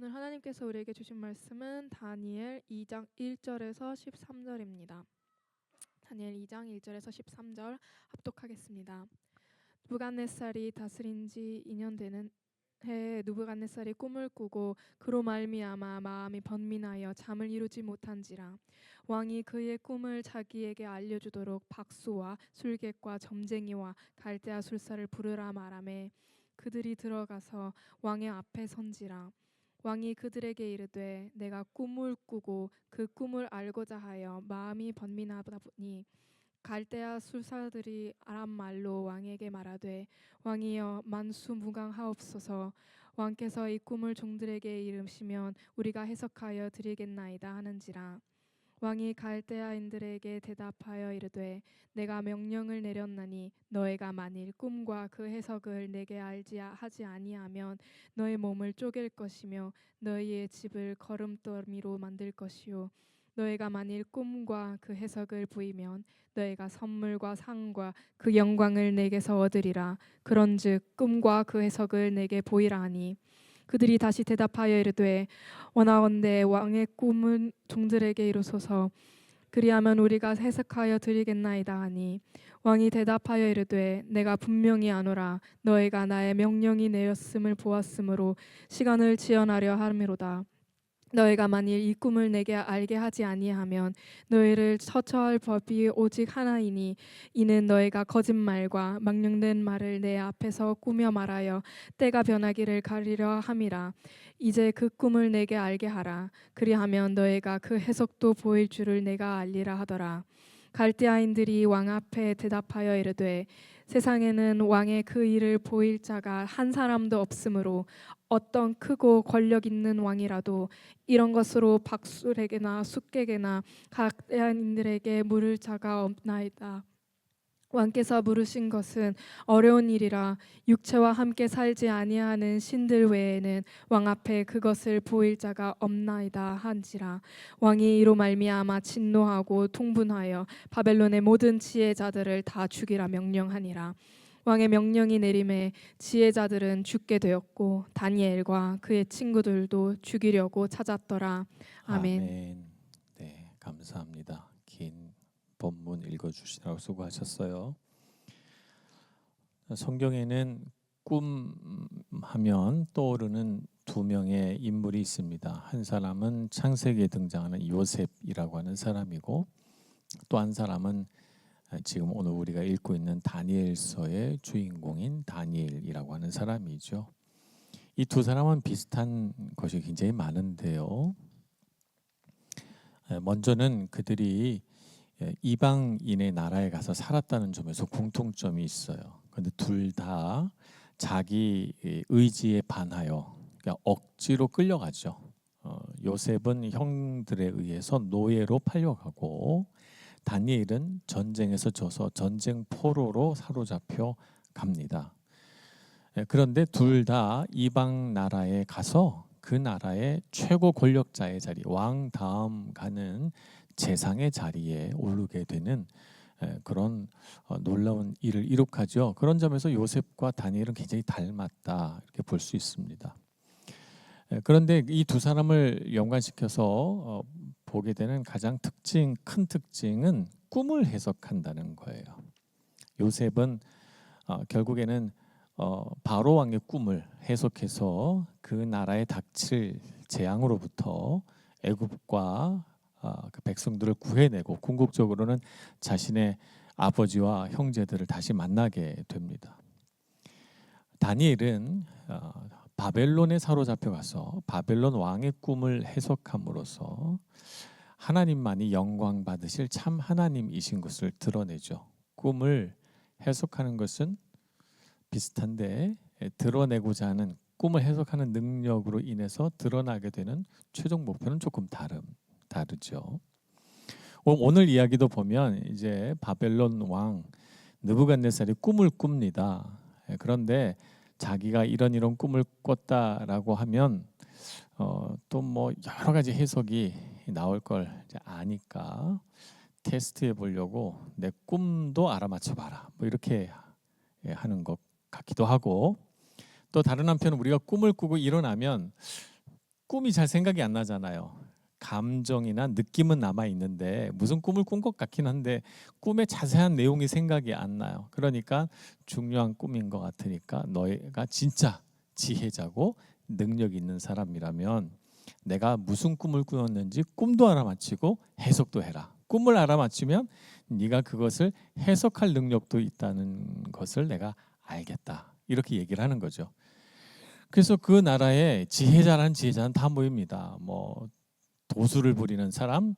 오늘 하나님께서 우리에게 주신 말씀은 다니엘 2장 1절에서 13절입니다. 다니엘 2장 1절에서 13절 합독하겠습니다. 느부갓네살이 다스린 지 2년 되는 해에 느부갓네살이 꿈을 꾸고 그로 말미암아 마음이 번민하여 잠을 이루지 못한지라. 왕이 그의 꿈을 자기에게 알려주도록 박수와 술객과 점쟁이와 갈대아 술사를 부르라 말하매 그들이 들어가서 왕의 앞에 선지라. 왕이 그들에게 이르되 내가 꿈을 꾸고 그 꿈을 알고자 하여 마음이 번민하다 보니 갈대아 술사들이 아람 말로 왕에게 말하되 왕이여 만수무강하옵소서. 왕께서 이 꿈을 종들에게 이르시면 우리가 해석하여 드리겠나이다 하는지라. 왕이 갈대아인들에게 대답하여 이르되 내가 명령을 내렸나니 너희가 만일 꿈과 그 해석을 내게 알지 하지 아니하면 너희 몸을 쪼갤 것이며 너희의 집을 거름더미로 만들 것이요 너희가 만일 꿈과 그 해석을 보이면 너희가 선물과 상과 그 영광을 내게서 얻으리라. 그런즉 꿈과 그 해석을 내게 보이라 하니 그들이 다시 대답하여 이르되 원하건대 왕의 꿈은 종들에게 이루소서. 그리하면 우리가 해석하여 드리겠나이다 하니 왕이 대답하여 이르되 내가 분명히 아노라. 너희가 나의 명령이 내렸음을 보았으므로 시간을 지연하려 함이로다. 너희가 만일 이 꿈을 내게 알게 하지 아니하면 너희를 처처할 법이 오직 하나이니 이는 너희가 거짓말과 망령된 말을 내 앞에서 꾸며 말하여 때가 변하기를 가리려 함이라. 이제 그 꿈을 내게 알게 하라. 그리하면 너희가 그 해석도 보일 줄을 내가 알리라 하더라. 갈대아인들이 왕 앞에 대답하여 이르되 세상에는 왕의 그 일을 보일 자가 한 사람도 없으므로 어떤 크고 권력 있는 왕이라도 이런 것으로 박술에게나 숙객에나 갈대아인들에게 물을 자가 없나이다. 왕께서 물으신 것은 어려운 일이라 육체와 함께 살지 아니하는 신들 외에는 왕 앞에 그것을 보일 자가 없나이다 한지라. 왕이 이로 말미암아 진노하고 통분하여 바벨론의 모든 지혜자들을 다 죽이라 명령하니라. 왕의 명령이 내림에 지혜자들은 죽게 되었고 다니엘과 그의 친구들도 죽이려고 찾았더라. 아멘. 아멘. 네, 감사합니다. 긴 본문 읽어주시라고 수고하셨어요. 성경에는 꿈하면 떠오르는 두 명의 인물이 있습니다. 한 사람은 창세기에 등장하는 요셉이라고 하는 사람이고 또 한 사람은 지금 오늘 우리가 읽고 있는 다니엘서의 주인공인 다니엘이라고 하는 사람이죠. 이 두 사람은 비슷한 것이 굉장히 많은데요. 먼저는 그들이 이방인의 나라에 가서 살았다는 점에서 공통점이 있어요. 그런데 둘 다 자기 의지에 반하여 그러니까 억지로 끌려가죠. 요셉은 형들에 의해서 노예로 팔려가고 다니엘은 전쟁에서 져서 전쟁 포로로 사로잡혀 갑니다. 그런데 둘 다 이방 나라에 가서 그 나라의 최고 권력자의 자리, 왕 다음 가는 재상의 자리에 오르게 되는 그런 놀라운 일을 이룩하죠. 그런 점에서 요셉과 다니엘은 굉장히 닮았다 이렇게 볼 수 있습니다. 그런데 이 두 사람을 연관시켜서 보게 되는 가장 큰 특징은 꿈을 해석한다는 거예요. 요셉은 결국에는 바로 왕의 꿈을 해석해서 그 나라에 닥칠 재앙으로부터 애굽과 그 백성들을 구해내고 궁극적으로는 자신의 아버지와 형제들을 다시 만나게 됩니다. 다니엘은 바벨론에 사로잡혀 가서 바벨론 왕의 꿈을 해석함으로써 하나님만이 영광 받으실 참 하나님이신 것을 드러내죠. 꿈을 해석하는 것은 비슷한데 드러내고자 하는 꿈을 해석하는 능력으로 인해서 드러나게 되는 최종 목표는 조금 다르죠. 오늘 이야기도 보면 이제 바벨론 왕 느부갓네살이 꿈을 꿉니다. 그런데 자기가 이런 꿈을 꿨다라고 하면 또 뭐 여러 가지 해석이 나올 걸 이제 아니까 테스트해 보려고 내 꿈도 알아맞혀 봐라. 뭐 이렇게 하는 것 같기도 하고 또 다른 한편은 우리가 꿈을 꾸고 일어나면 꿈이 잘 생각이 안 나잖아요. 감정이나 느낌은 남아 있는데 무슨 꿈을 꾼 것 같긴 한데 꿈의 자세한 내용이 생각이 안 나요. 그러니까 중요한 꿈인 것 같으니까 너희가 진짜 지혜자고 능력 있는 사람이라면 내가 무슨 꿈을 꾸었는지 꿈도 알아맞히고 해석도 해라. 꿈을 알아맞히면 네가 그것을 해석할 능력도 있다는 것을 내가 알겠다. 이렇게 얘기를 하는 거죠. 그래서 그 나라에 지혜자란 지혜자는 다 모입니다. 뭐 도수를 부리는 사람,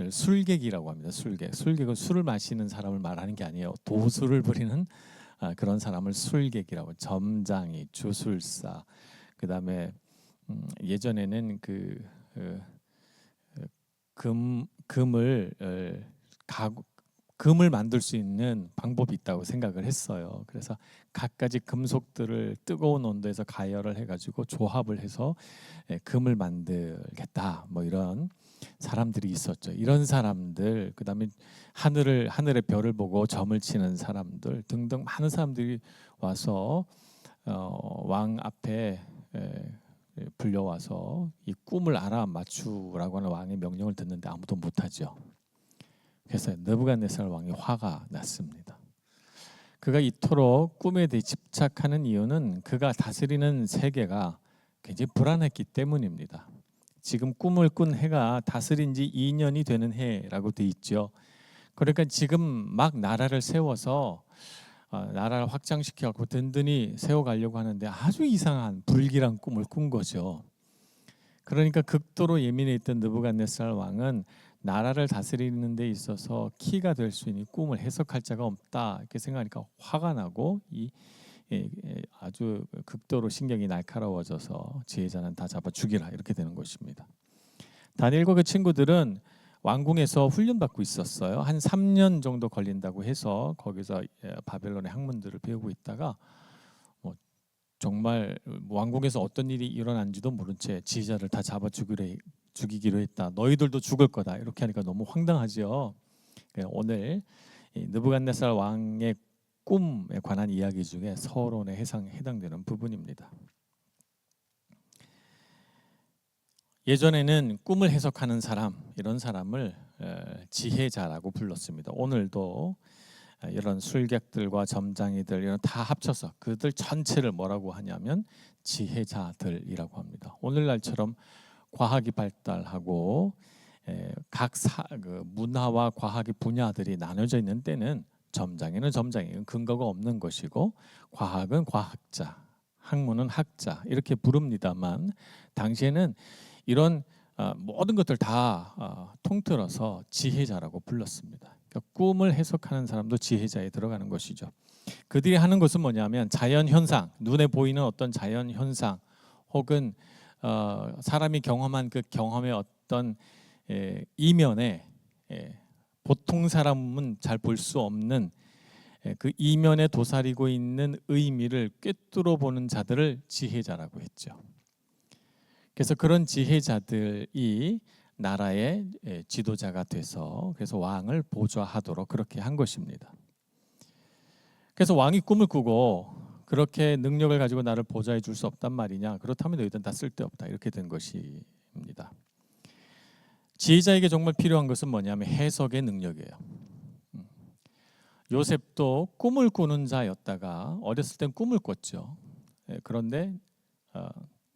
술객이라고 합니다. 술객. 술객은 술을 마시는 사람을 말하는 게 아니에요. 도수를 부리는 그런 사람을 술객이라고. 점장이, 주술사. 그다음에 예전에는 금을 금을 만들 수 있는 방법이 있다고 생각을 했어요. 그래서 갖가지 금속들을 뜨거운 온도에서 가열을 해가지고 조합을 해서 금을 만들겠다. 뭐 이런 사람들이 있었죠. 이런 사람들, 그다음에 하늘의 별을 보고 점을 치는 사람들 등등 많은 사람들이 와서 왕 앞에 불려와서 이 꿈을 알아맞추라고 하는 왕의 명령을 듣는데 아무도 못하죠. 그래서 느부갓네살 왕이 화가 났습니다. 그가 이토록 꿈에 대해 집착하는 이유는 그가 다스리는 세계가 굉장히 불안했기 때문입니다. 지금 꿈을 꾼 해가 다스린 지 2년이 되는 해라고 돼 있죠. 그러니까 지금 막 나라를 세워서 나라를 확장시켜갖고 든든히 세워가려고 하는데 아주 이상한 불길한 꿈을 꾼 거죠. 그러니까 극도로 예민해 있던 느부갓네살 왕은 나라를 다스리는 데 있어서 키가 될 수 있는 꿈을 해석할 자가 없다 이렇게 생각하니까 화가 나고 아주 극도로 신경이 날카로워져서 지혜자는 다 잡아 죽이라 이렇게 되는 것입니다. 다니엘과 그 친구들은 왕궁에서 훈련받고 있었어요. 한 3년 정도 걸린다고 해서 거기서 바벨론의 학문들을 배우고 있다가 정말 왕궁에서 어떤 일이 일어난지도 모른 채 지휘자를 다 잡아 죽이기로 했다. 너희들도 죽을 거다. 이렇게 하니까 너무 황당하죠. 오늘 느부갓네살 왕의 꿈에 관한 이야기 중에 서론에 해당되는 부분입니다. 예전에는 꿈을 해석하는 사람, 이런 사람을 지혜자라고 불렀습니다. 오늘도 이런 술객들과 점장이들 이런 다 합쳐서 그들 전체를 뭐라고 하냐면 지혜자들이라고 합니다. 오늘날처럼 과학이 발달하고 그 문화와 과학의 분야들이 나눠져 있는 때는 점장에는 점장이 근거가 없는 것이고 과학은 과학자, 학문은 학자 이렇게 부릅니다만 당시에는 이런 모든 것들 다 통틀어서 지혜자라고 불렀습니다. 그러니까 꿈을 해석하는 사람도 지혜자에 들어가는 것이죠. 그들이 하는 것은 뭐냐면 자연 현상, 눈에 보이는 어떤 자연 현상 혹은 사람이 경험한 그 경험의 어떤 이면에 보통 사람은 잘 볼 수 없는 그 이면에 도사리고 있는 의미를 꿰뚫어 보는 자들을 지혜자라고 했죠. 그래서 그런 지혜자들이 나라의 지도자가 돼서 그래서 왕을 보좌하도록 그렇게 한 것입니다. 그래서 왕이 꿈을 꾸고 그렇게 능력을 가지고 나를 보좌해 줄 수 없단 말이냐? 그렇다면 너희들은 다 쓸데없다. 이렇게 된 것입니다. 지혜자에게 정말 필요한 것은 뭐냐면 해석의 능력이에요. 요셉도 꿈을 꾸는 자였다가 어렸을 땐 꿈을 꿨죠. 그런데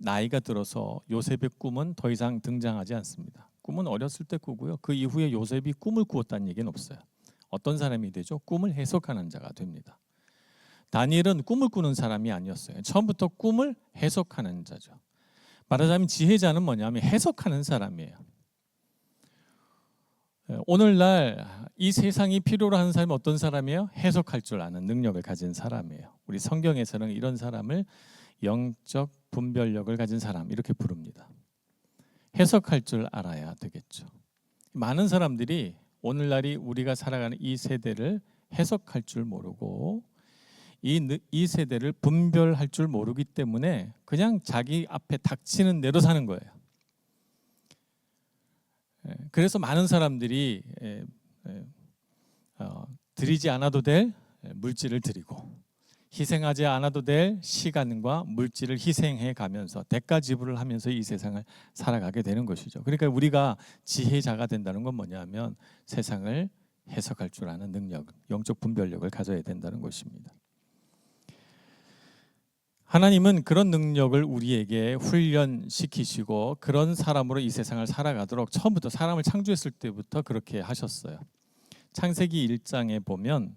나이가 들어서 요셉의 꿈은 더 이상 등장하지 않습니다. 꿈은 어렸을 때 꾸고요. 그 이후에 요셉이 꿈을 꾸었다는 얘기는 없어요. 어떤 사람이 되죠? 꿈을 해석하는 자가 됩니다. 다니엘은 꿈을 꾸는 사람이 아니었어요. 처음부터 꿈을 해석하는 자죠. 말하자면 지혜자는 뭐냐면 해석하는 사람이에요. 오늘날 이 세상이 필요로 하는 사람이 어떤 사람이에요? 해석할 줄 아는 능력을 가진 사람이에요. 우리 성경에서는 이런 사람을 영적 분별력을 가진 사람 이렇게 부릅니다. 해석할 줄 알아야 되겠죠. 많은 사람들이 오늘날이 우리가 살아가는 이 세대를 해석할 줄 모르고 이 세대를 분별할 줄 모르기 때문에 그냥 자기 앞에 닥치는 대로 사는 거예요. 그래서 많은 사람들이 드리지 않아도 될 물질을 드리고 희생하지 않아도 될 시간과 물질을 희생해 가면서 대가 지불을 하면서 이 세상을 살아가게 되는 것이죠. 그러니까 우리가 지혜자가 된다는 건 뭐냐면 세상을 해석할 줄 아는 능력, 영적 분별력을 가져야 된다는 것입니다. 하나님은 그런 능력을 우리에게 훈련시키시고 그런 사람으로 이 세상을 살아가도록 처음부터 사람을 창조했을 때부터 그렇게 하셨어요. 창세기 1장에 보면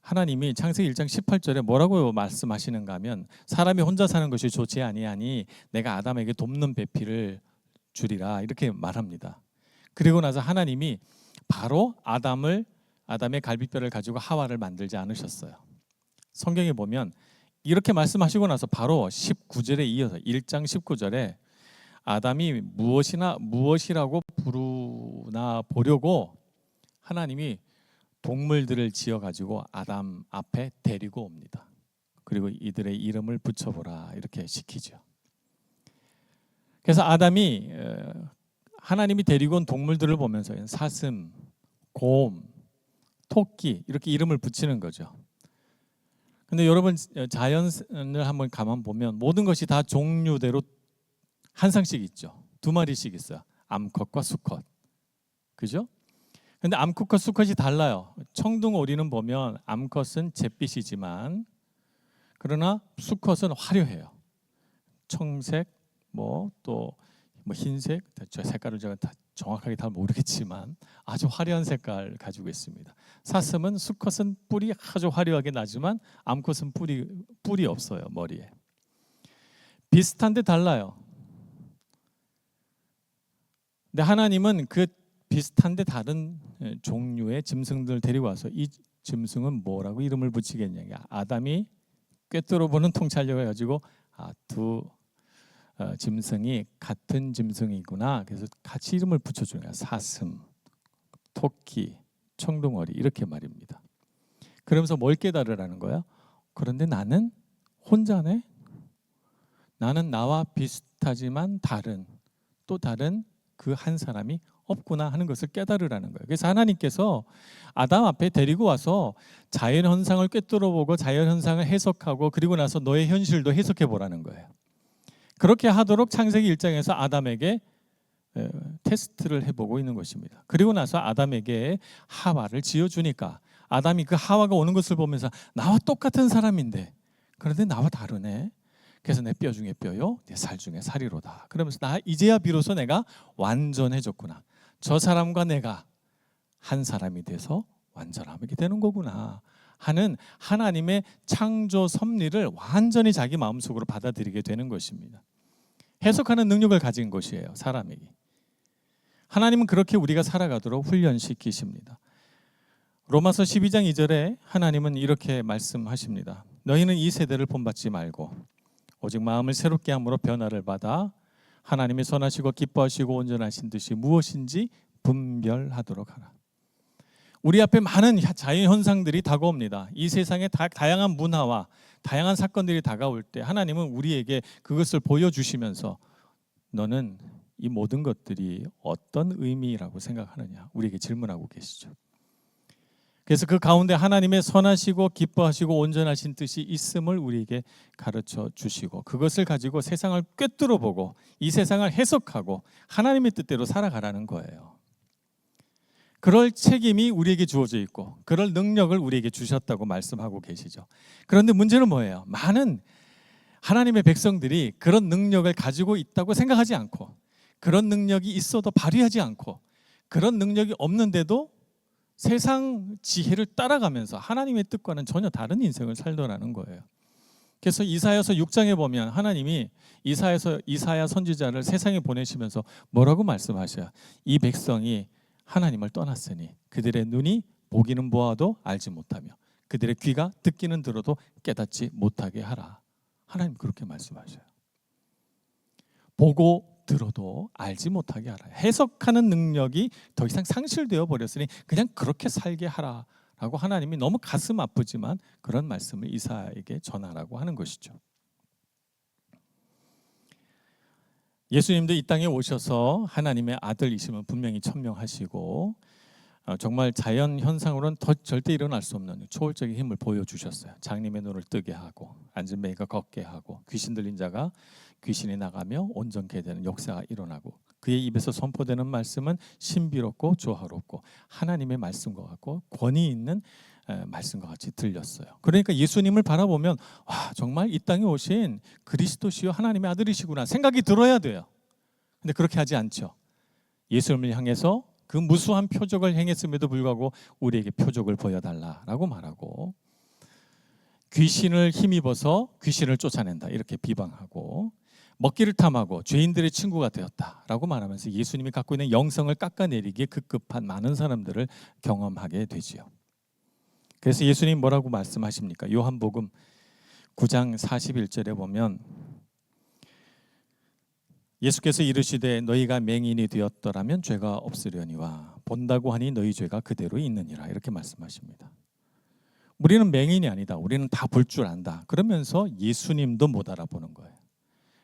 하나님이 창세기 1장 18절에 뭐라고 말씀하시는가 하면 사람이 혼자 사는 것이 좋지 아니하니 내가 아담에게 돕는 배필을 주리라 이렇게 말합니다. 그리고 나서 하나님이 바로 아담의 갈비뼈를 가지고 하와를 만들지 않으셨어요. 성경에 보면 이렇게 말씀하시고 나서 바로 19절에 이어서 1장 19절에 아담이 무엇이라고 부르나 보려고 하나님이 동물들을 지어가지고 아담 앞에 데리고 옵니다. 그리고 이들의 이름을 붙여보라 이렇게 시키죠. 그래서 아담이 하나님이 데리고 온 동물들을 보면서 사슴, 곰, 토끼 이렇게 이름을 붙이는 거죠. 근데 여러분 자연을 한번 가만 보면 모든 것이 다 종류대로 한 쌍씩 있죠. 두 마리씩 있어요. 암컷과 수컷. 그죠? 근데 암컷과 수컷이 달라요. 청둥오리는 보면 암컷은 잿빛이지만 그러나 수컷은 화려해요. 청색, 또 흰색, 저 색깔을 제가 정확하게 다 모르겠지만 아주 화려한 색깔 가지고 있습니다. 사슴은 수컷은 뿔이 아주 화려하게 나지만 암컷은 뿔이 없어요 머리에. 비슷한데 달라요. 근데 하나님은 그 비슷한데 다른 종류의 짐승들을 데리고 와서 이 짐승은 뭐라고 이름을 붙이겠냐. 아담이 꿰뚫어 보는 통찰력을 가지고 두 짐승이 같은 짐승이구나. 그래서 같이 이름을 붙여주는 거야. 사슴, 토끼, 청둥오리 이렇게 말입니다. 그러면서 뭘 깨달으라는 거야? 그런데 나는 혼자네. 나는 나와 비슷하지만 또 다른 그 한 사람이 없구나 하는 것을 깨달으라는 거예요. 그래서 하나님께서 아담 앞에 데리고 와서 자연 현상을 꿰뚫어 보고 자연 현상을 해석하고 그리고 나서 너의 현실도 해석해 보라는 거예요. 그렇게 하도록 창세기 1장에서 아담에게 테스트를 해보고 있는 것입니다. 그리고 나서 아담에게 하와를 지어주니까 아담이 그 하와가 오는 것을 보면서 나와 똑같은 사람인데 그런데 나와 다르네. 그래서 내 뼈 중에 뼈요, 내 살 중에 살이로다. 그러면서 이제야 비로소 내가 완전해졌구나. 저 사람과 내가 한 사람이 돼서 완전하게 되는 거구나 하는 하나님의 창조 섭리를 완전히 자기 마음속으로 받아들이게 되는 것입니다. 해석하는 능력을 가진 것이에요, 사람에게. 하나님은 그렇게 우리가 살아가도록 훈련시키십니다. 로마서 12장 2절에 하나님은 이렇게 말씀하십니다. 너희는 이 세대를 본받지 말고 오직 마음을 새롭게 함으로 변화를 받아 하나님의 선하시고 기뻐하시고 온전하신 뜻이 무엇인지 분별하도록 하라. 우리 앞에 많은 자연 현상들이 다가옵니다. 이 세상에 다양한 문화와 다양한 사건들이 다가올 때 하나님은 우리에게 그것을 보여주시면서 너는 이 모든 것들이 어떤 의미라고 생각하느냐 우리에게 질문하고 계시죠. 그래서 그 가운데 하나님의 선하시고 기뻐하시고 온전하신 뜻이 있음을 우리에게 가르쳐 주시고 그것을 가지고 세상을 꿰뚫어 보고 이 세상을 해석하고 하나님의 뜻대로 살아가라는 거예요. 그럴 책임이 우리에게 주어져 있고 그럴 능력을 우리에게 주셨다고 말씀하고 계시죠. 그런데 문제는 뭐예요? 많은 하나님의 백성들이 그런 능력을 가지고 있다고 생각하지 않고 그런 능력이 있어도 발휘하지 않고 그런 능력이 없는데도 세상 지혜를 따라가면서 하나님의 뜻과는 전혀 다른 인생을 살더라는 거예요. 그래서 이사야서 6장에 보면 하나님이 이사야 선지자를 세상에 보내시면서 뭐라고 말씀하셔요? 이 백성이 하나님을 떠났으니 그들의 눈이 보기는 보아도 알지 못하며 그들의 귀가 듣기는 들어도 깨닫지 못하게 하라. 하나님 그렇게 말씀하셔요. 보고 들어도 알지 못하게 하라. 해석하는 능력이 더 이상 상실되어 버렸으니 그냥 그렇게 살게 하라라고 하나님이 너무 가슴 아프지만 그런 말씀을 이사야에게 전하라고 하는 것이죠. 예수님도 이 땅에 오셔서 하나님의 아들이심을 분명히 천명하시고 정말 자연 현상으로는 절대 일어날 수 없는 초월적인 힘을 보여주셨어요. 장님의 눈을 뜨게 하고 앉은 맹이가 걷게 하고 귀신 들린 자가 귀신이 나가며 온전케 되는 역사가 일어나고 그의 입에서 선포되는 말씀은 신비롭고 조화롭고 하나님의 말씀과 같고 권위 있는 말씀과 같이 들렸어요. 그러니까 예수님을 바라보면 와, 정말 이 땅에 오신 그리스도시요 하나님의 아들이시구나 생각이 들어야 돼요. 근데 그렇게 하지 않죠. 예수님을 향해서 그 무수한 표적을 행했음에도 불구하고 우리에게 표적을 보여달라라고 말하고 귀신을 힘입어서 귀신을 쫓아낸다 이렇게 비방하고 먹기를 탐하고 죄인들의 친구가 되었다라고 말하면서 예수님이 갖고 있는 영성을 깎아내리기에 급급한 많은 사람들을 경험하게 되지요. 그래서 예수님 뭐라고 말씀하십니까? 요한복음 9장 41절에 보면 예수께서 이르시되 너희가 맹인이 되었더라면 죄가 없으려니와 본다고 하니 너희 죄가 그대로 있느니라 이렇게 말씀하십니다. 우리는 맹인이 아니다. 우리는 다 볼 줄 안다. 그러면서 예수님도 못 알아보는 거예요.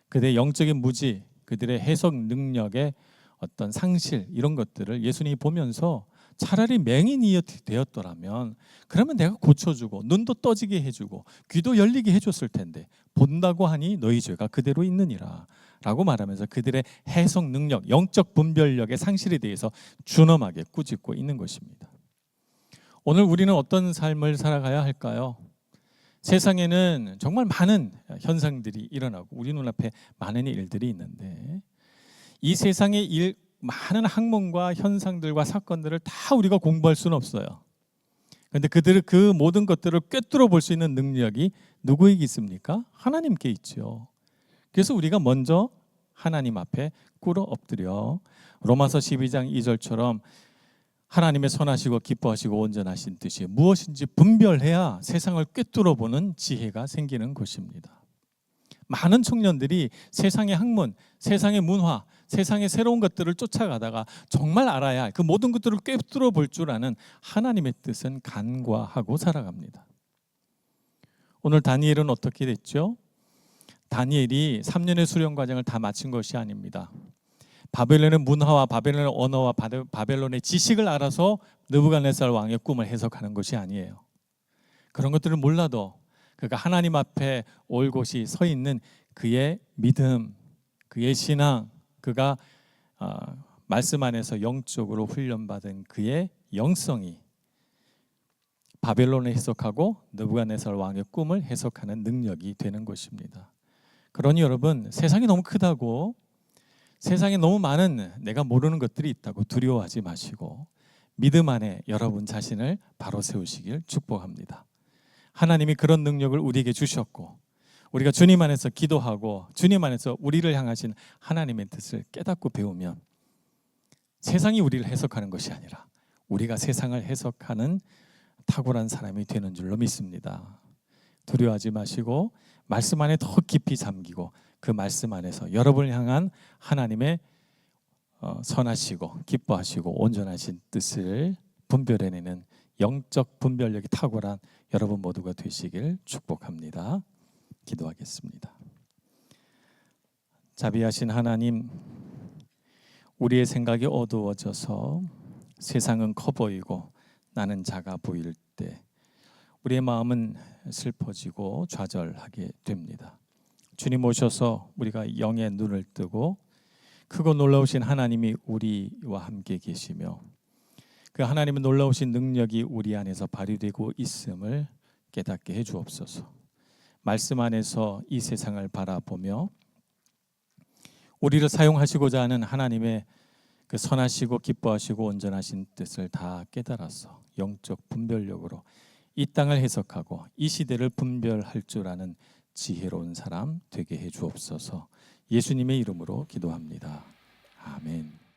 그들의 영적인 무지, 그들의 해석 능력의 어떤 상실 이런 것들을 예수님이 보면서 차라리 맹인이 되었더라면 그러면 내가 고쳐주고 눈도 떠지게 해주고 귀도 열리게 해줬을 텐데 본다고 하니 너희 죄가 그대로 있느니라 라고 말하면서 그들의 해석 능력, 영적 분별력의 상실에 대해서 준엄하게 꾸짖고 있는 것입니다. 오늘 우리는 어떤 삶을 살아가야 할까요? 세상에는 정말 많은 현상들이 일어나고 우리 눈앞에 많은 일들이 있는데 이 세상의 많은 학문과 현상들과 사건들을 다 우리가 공부할 수는 없어요. 그런데 그 모든 것들을 꿰뚫어 볼 수 있는 능력이 누구에게 있습니까? 하나님께 있죠. 그래서 우리가 먼저 하나님 앞에 꿇어 엎드려 로마서 12장 2절처럼 하나님의 선하시고 기뻐하시고 온전하신 뜻이 무엇인지 분별해야 세상을 꿰뚫어 보는 지혜가 생기는 것입니다. 많은 청년들이 세상의 학문, 세상의 문화, 세상의 새로운 것들을 쫓아가다가 정말 알아야 할 그 모든 것들을 꿰뚫어 볼 줄 아는 하나님의 뜻은 간과하고 살아갑니다. 오늘 다니엘은 어떻게 됐죠? 다니엘이 3년의 수련 과정을 다 마친 것이 아닙니다. 바벨론의 문화와 바벨론의 언어와 바벨론의 지식을 알아서 느부갓네살 왕의 꿈을 해석하는 것이 아니에요. 그런 것들을 몰라도 그가 하나님 앞에 올곧이 서 있는 그의 믿음, 그의 신앙, 그가 말씀 안에서 영적으로 훈련받은 그의 영성이 바벨론을 해석하고 느부갓네살 왕의 꿈을 해석하는 능력이 되는 것입니다. 그러니 여러분, 세상이 너무 크다고 세상에 너무 많은 내가 모르는 것들이 있다고 두려워하지 마시고 믿음 안에 여러분 자신을 바로 세우시길 축복합니다. 하나님이 그런 능력을 우리에게 주셨고 우리가 주님 안에서 기도하고 주님 안에서 우리를 향하신 하나님의 뜻을 깨닫고 배우면 세상이 우리를 해석하는 것이 아니라 우리가 세상을 해석하는 탁월한 사람이 되는 줄로 믿습니다. 두려워하지 마시고 말씀 안에 더 깊이 잠기고 그 말씀 안에서 여러분을 향한 하나님의 선하시고 기뻐하시고 온전하신 뜻을 분별해내는 영적 분별력이 탁월한 여러분 모두가 되시길 축복합니다. 기도하겠습니다. 자비하신 하나님, 우리의 생각이 어두워져서 세상은 커 보이고 나는 작아 보일 때 우리의 마음은 슬퍼지고 좌절하게 됩니다. 주님 오셔서 우리가 영의 눈을 뜨고 크고 놀라우신 하나님이 우리와 함께 계시며 그 하나님의 놀라우신 능력이 우리 안에서 발휘되고 있음을 깨닫게 해 주옵소서. 말씀 안에서 이 세상을 바라보며 우리를 사용하시고자 하는 하나님의 그 선하시고 기뻐하시고 온전하신 뜻을 다 깨달아서 영적 분별력으로 이 땅을 해석하고 이 시대를 분별할 줄 아는 지혜로운 사람 되게 해 주옵소서. 예수님의 이름으로 기도합니다. 아멘.